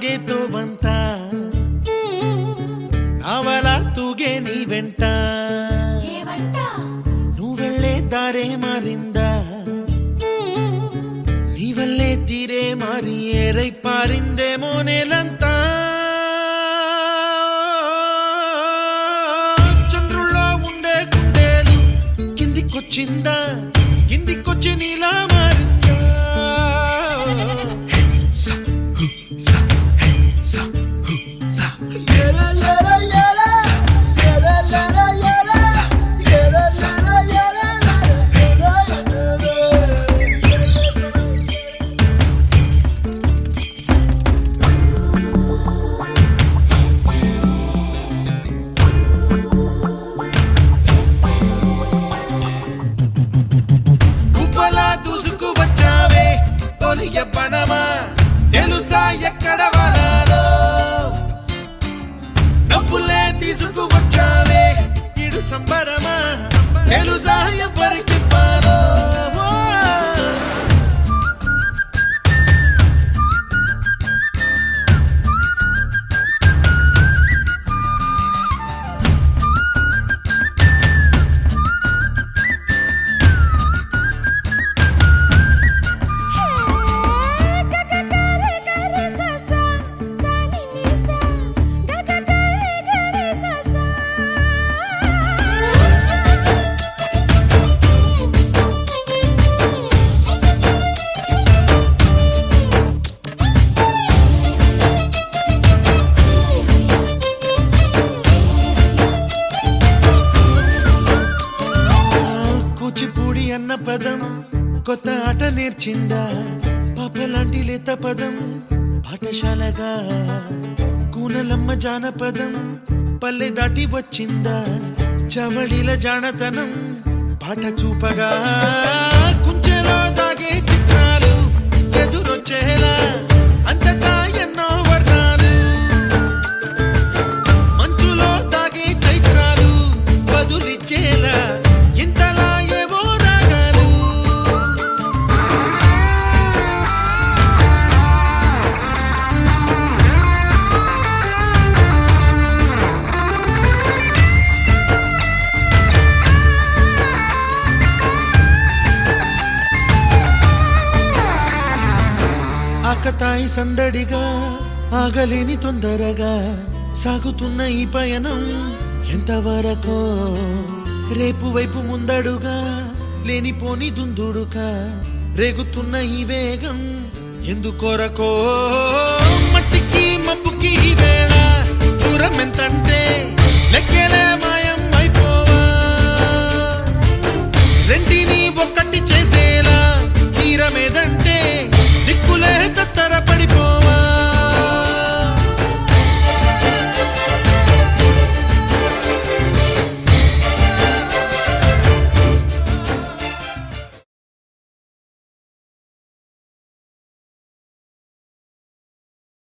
ಸಾಗೇತೋ ಬಂತ ನಾವಲ ತೂಗೆ ನೀ వెంట నువ్వెళ్ళే దారే మారిందా నీవల్లే తీరే మారి ఏరై పారిందేమో నేలంతా చంద్రుల్లో ఉండే గుండెలు కిందికొచ్చిందా కిందికొచ్చి నీలా మారిందా పనమా తెలుసా ఎక్కడ వనాలో నవ్వులే తీసుకువచ్చావే ఇడు సంబరమా తెలుసా ఎవరికి పాలో అన్న పదం కొత్త ఆట నేర్చిందా పాపలాంటి లేత పదం పాఠశాలగా కూనలమ్మ జానపదం పల్లె దాటి వచ్చిందా చవళిల జానతనం పాట చూపగా కుంచెలో దాగే చిత్రాలు ఎదురొచ్చేలా అంతటా ఎన్నో వర్ణాలు మంచులో దాగే చైత్రాలు బదులిచ్చేలా ఇంతలా ఆకతాయి సందడిగా ఆగలేని తొందరగా సాగుతున్న ఈ పయనం ఎంతవరకో రేపు వైపు ముందడుగా లేనిపోని దుందుడుగా రేగుతున్న ఈ వేగం ఎందుకొరకో మట్టికి మబ్బు